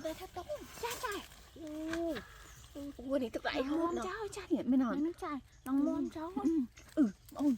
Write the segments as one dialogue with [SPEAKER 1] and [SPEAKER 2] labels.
[SPEAKER 1] đây thắt tóc cha trai
[SPEAKER 2] ui này tức lại
[SPEAKER 1] mồm cháu cha
[SPEAKER 2] hiện bên nào
[SPEAKER 1] nó trai lòng mồm cháu
[SPEAKER 2] ôi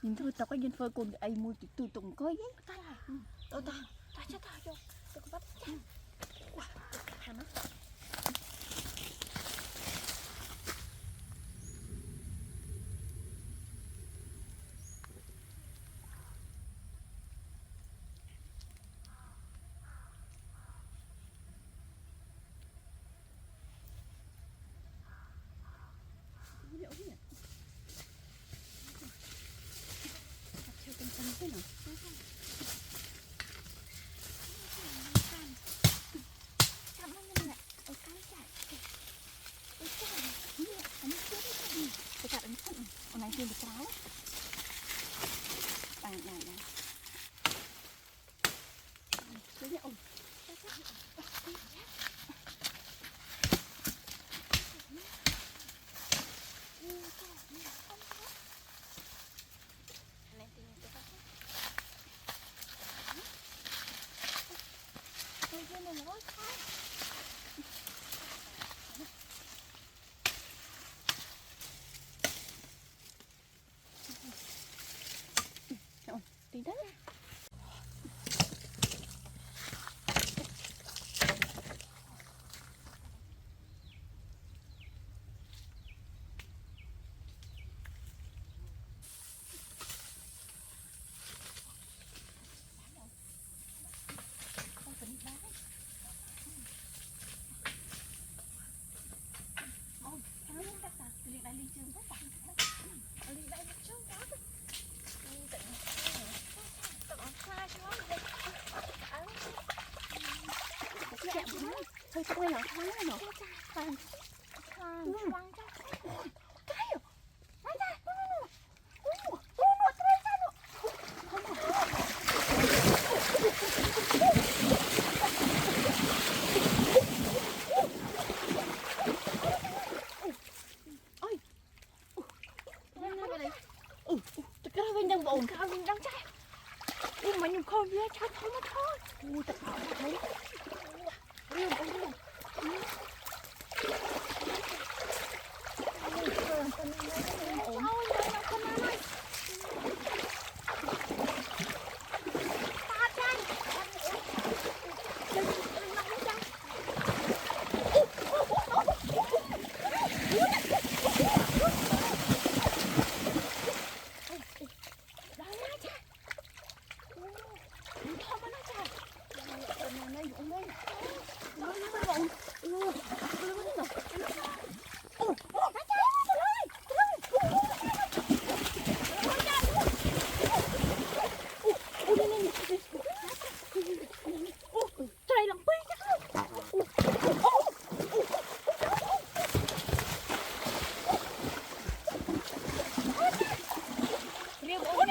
[SPEAKER 2] nhìn thôi tao có dân phơi con ai mua từ tùng coi ấy
[SPEAKER 1] ta
[SPEAKER 2] tao ta
[SPEAKER 1] cha ta cho tôi bắt cha thằng nó thế nào cảm ơn anh ạ ở cái chạy cái chạy như anh chết cái chạy anh chết hôm nay chơi được cáo bạn này này cái gì ôi tí đấy thôi sao quay lại thoáng này nọ khoan khoan cao vinh đang chạy mà nhung khôi với cha thôi mà thôi tập họ thấy riêng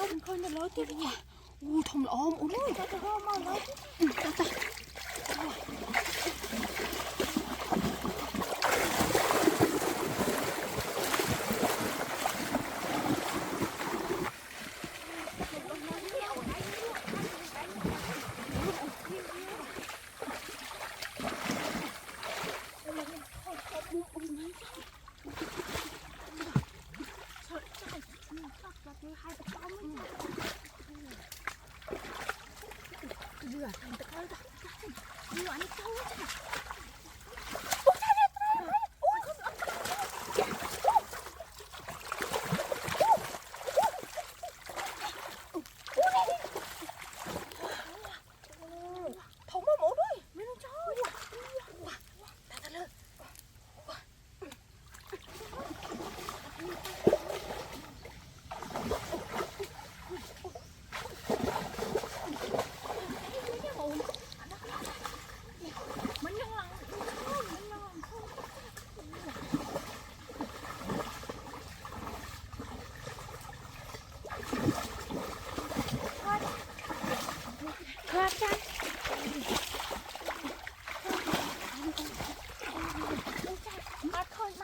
[SPEAKER 1] ông khôi nó lớn tiếp nha thùng là ôm ui ta ôm lớn ta Hãy subscribe cho kênh Ghiền Mì Gõ để không bỏ lỡ những video hấp dẫn.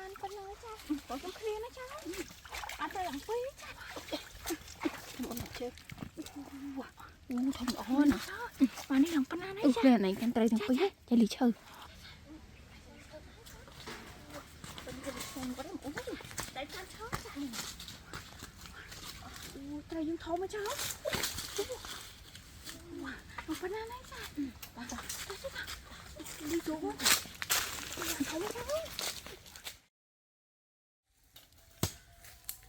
[SPEAKER 1] ban con nói cha có trong kia nó cha ăn đây làm quý cha
[SPEAKER 2] một là chết không ổn
[SPEAKER 1] mà đi làm con ăn đấy cha
[SPEAKER 2] cái này cái tay thằng quý chạy đi chơi
[SPEAKER 1] đấy cha chó cha
[SPEAKER 2] tay dương thô mà cháu
[SPEAKER 1] làm con ăn đấy cha
[SPEAKER 2] đi xuống
[SPEAKER 1] không cháu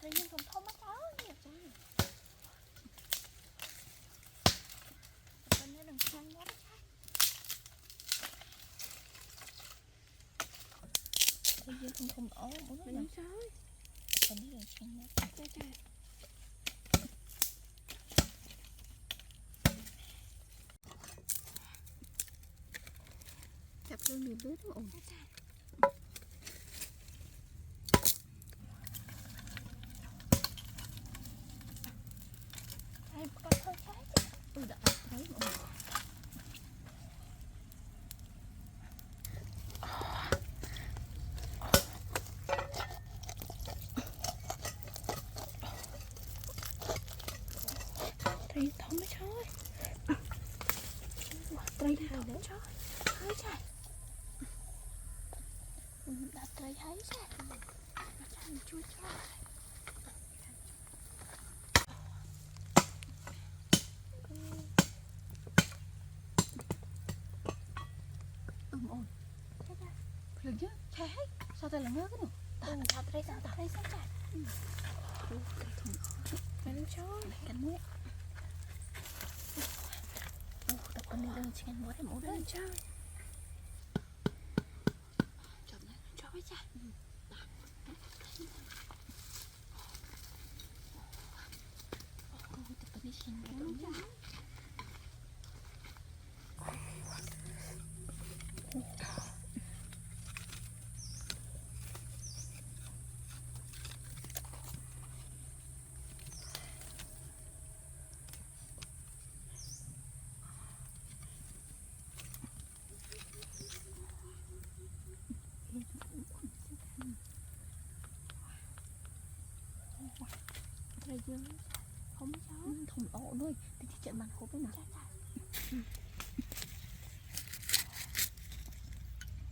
[SPEAKER 1] tự nhiên không thông mắt cháu nhiều cha con nó đừng sang quá cha tự nhiên không ổn muốn nó làm sao con nó đừng sang quá cha cha
[SPEAKER 2] chặt lên miền bếp ổn
[SPEAKER 1] ai con thôi trái
[SPEAKER 2] đã thấy ổn
[SPEAKER 1] thấy thông mới chơi
[SPEAKER 2] tay thằng đấy
[SPEAKER 1] chơi thấy cha đã thấy cha cha chui cha
[SPEAKER 2] ổn được chứ thế sao tay là ngớ cái nào
[SPEAKER 1] ta thấy sao cha
[SPEAKER 2] Cánh chó cánh mũi tập con đi lên trên mũi em mũi lên chơi chọn này cho với cha tập con đi trên mũi cha
[SPEAKER 1] thấy dương không cháu
[SPEAKER 2] thùng ổ thôi thì chạy bằng hộp với nào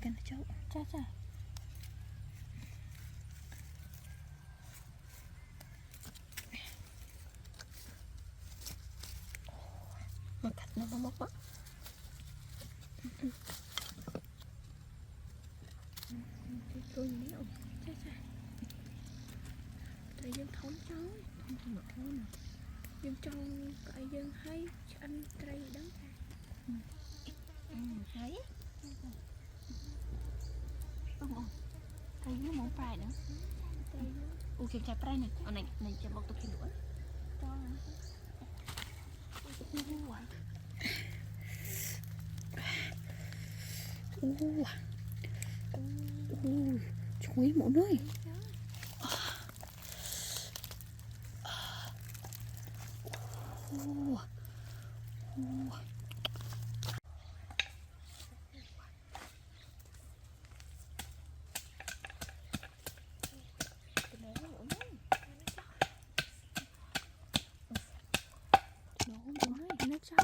[SPEAKER 2] cái này cháu
[SPEAKER 1] cha
[SPEAKER 2] mà cắt nó móc á tôi nhớ
[SPEAKER 1] cha thấy dương thống cháu
[SPEAKER 2] không mở thôi nè
[SPEAKER 1] dương trong cái dương hay anh trai đắng
[SPEAKER 2] thấy
[SPEAKER 1] thấy nó món phải nữa
[SPEAKER 2] cái trái prai này này chả bọc tôi kia nữa
[SPEAKER 1] cho
[SPEAKER 2] chuối mỗi nơi
[SPEAKER 1] nó chó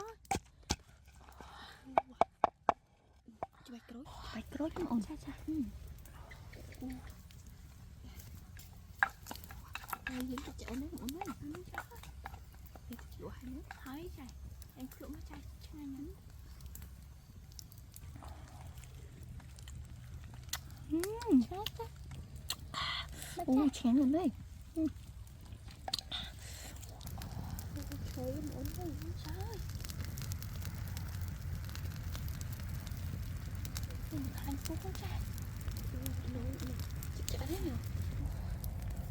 [SPEAKER 2] bạch cối không ổn
[SPEAKER 1] cha
[SPEAKER 2] đây những cái chậu nó ổn đấy
[SPEAKER 1] nó chó
[SPEAKER 2] chịu hai nước
[SPEAKER 1] thấy cha em cứ mà cha cha nhắn
[SPEAKER 2] ôi chén luôn đây
[SPEAKER 1] trời ổn rồi trời hạnh phúc không cha
[SPEAKER 2] chả thế nào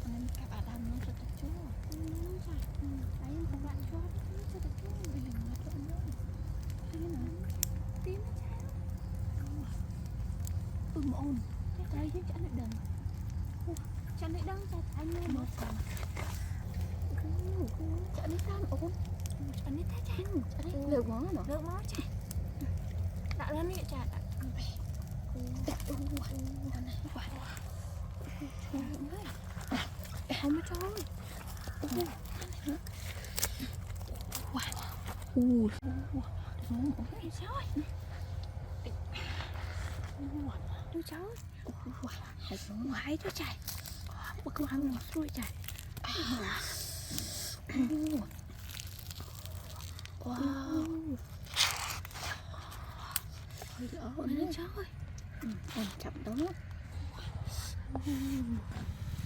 [SPEAKER 1] anh các bạn làm nó cho tập chú thấy em các bạn cho tập chú bây giờ nó cho nó thấy nó tím
[SPEAKER 2] ổn
[SPEAKER 1] đây chứ chẳng được đần chẳng được đần cha anh nghe một sao
[SPEAKER 2] chả đi sao ổn
[SPEAKER 1] chẳng đi thấy cha
[SPEAKER 2] chả đi lượt món mà
[SPEAKER 1] được máu cha đã lên đi cha đã không có trôi. Ôi trời. Ôi trời. Hoài đó trời. Bật qua một rồi trời. Wow. Ôi trời. Chậm đó.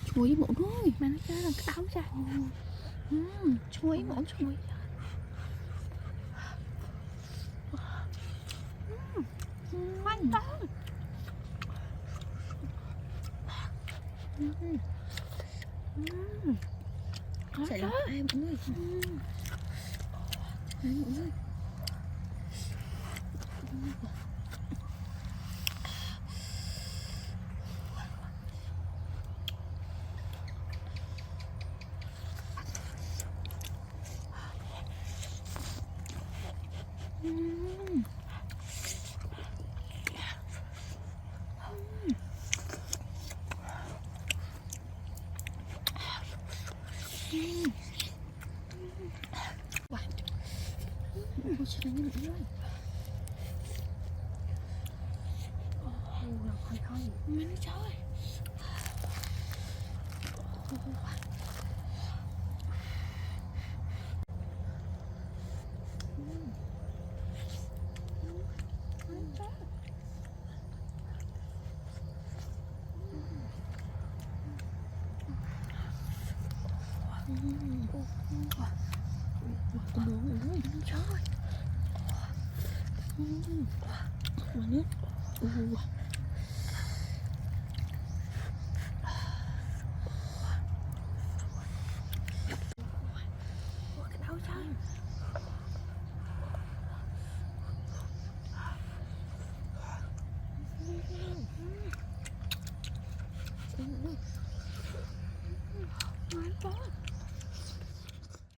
[SPEAKER 1] Chuối muỗng thôi. Mà nó chơi là cái áo trời. Chuối muỗng chuối. Hoàn toàn. Sẽ là ai mọi người. Ai mọi người. Ôi trời ơi, mọi người. Là khoai khoai. Mà nó trời. Trời. Mà nước.